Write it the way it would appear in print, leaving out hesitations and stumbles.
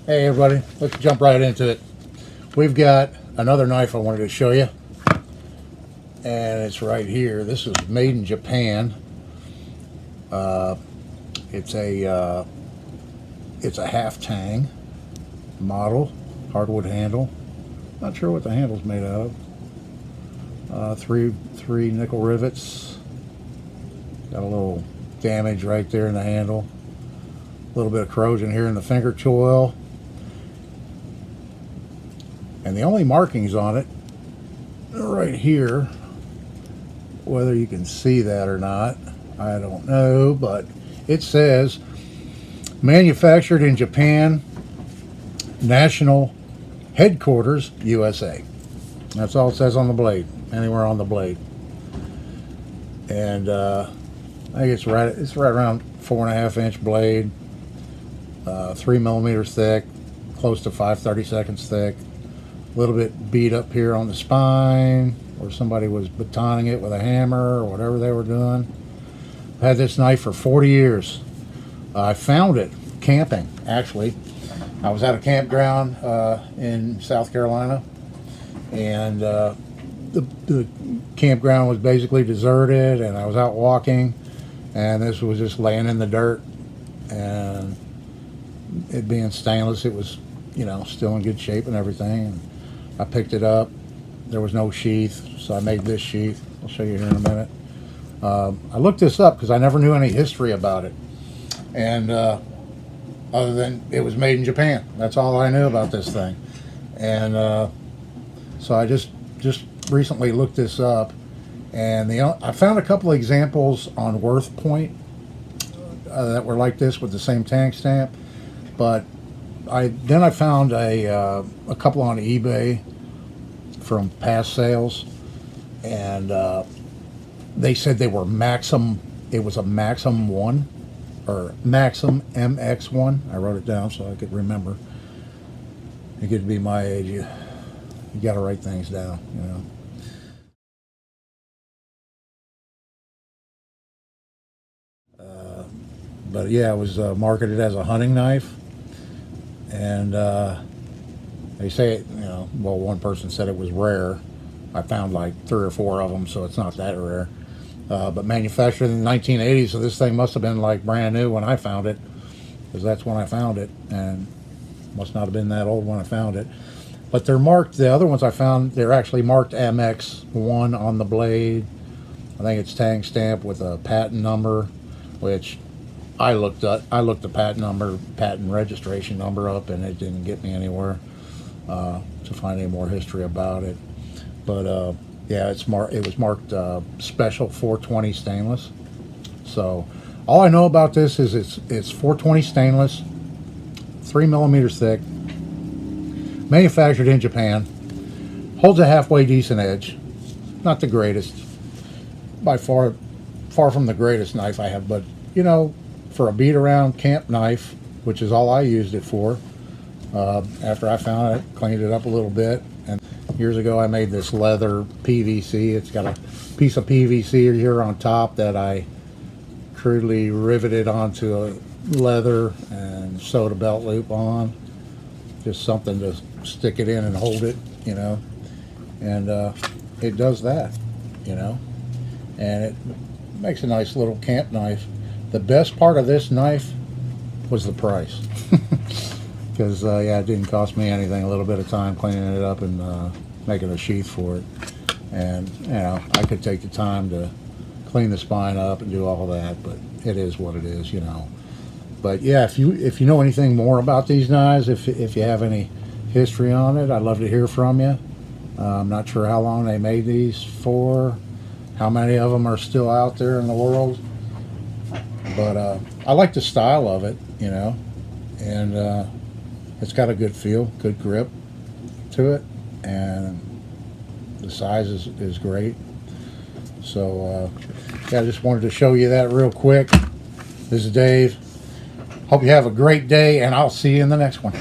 Hey everybody, let's jump right into it. We've got another knife I wanted to show you, and it's right here. This is made in Japan. It's a half tang model, hardwood handle. Not sure what the handle's made out of. Three nickel rivets. Got a little damage right there in the handle. A little bit of corrosion here in the finger choil. And the only markings on it are right here. Whether you can see that or not, I don't know, but it says manufactured in Japan, National Headquarters, USA. That's all it says on the blade, anywhere on the blade. And I think it's right around 4.5 inch blade, 3 millimeters thick, close to 5/32 thick. A little bit beat up here on the spine, where somebody was batoning it with a hammer or whatever they were doing. I've had this knife for 40 years. I found it camping, actually. I was at a campground in South Carolina, and the campground was basically deserted, and I was out walking, and this was just laying in the dirt, and it being stainless, it was, you know, still in good shape and everything. And I picked it up. There was no sheath, so I made this sheath. I'll show you here in a minute. I looked this up because I never knew any history about it, and other than it was made in Japan. That's all I knew about this thing. And so I just recently looked this up, and I found a couple of examples on Worth Point that were like this with the same tank stamp, but then I found a couple on eBay from past sales, and they said they were Maxim. It was a Maxim 1 or Maxim MX1. I wrote it down so I could remember. You get to be my age, you got to write things down, you know. But yeah, it was marketed as a hunting knife. And they say, you know, well, one person said it was rare. I found like 3 or 4 of them, so it's not that rare. But manufactured in the 1980s, so this thing must have been like brand new when I found it, because that's when I found it, and must not have been that old when I found it. But they're marked, the other ones I found, they're actually marked MX1 on the blade. I think it's tang stamped with a patent number, which I looked the patent registration number up, and it didn't get me anywhere to find any more history about it. But yeah, it was marked special 420 stainless. So all I know about this is it's 420 stainless, 3 millimeters thick, manufactured in Japan, holds a halfway decent edge. Not the greatest, by far from the greatest knife I have, but you know, for a beat around camp knife, which is all I used it for. After I found it, cleaned it up a little bit, and years ago I made this leather PVC. It's got a piece of PVC here on top that I crudely riveted onto a leather and sewed a belt loop on. Just something to stick it in and hold it, you know. And it does that, you know. And it makes a nice little camp knife. The best part of this knife was the price, because yeah, it didn't cost me anything. A little bit of time cleaning it up and making a sheath for it, and you know, I could take the time to clean the spine up and do all that, but it is what it is, you know. But yeah, if you know anything more about these knives, if you have any history on it, I'd love to hear from you. I'm not sure how long they made these for, how many of them are still out there in the world. But I like the style of it, you know, and it's got a good feel, good grip to it, and the size is great. So yeah, I just wanted to show you that real quick. This is Dave. Hope you have a great day, and I'll see you in the next one.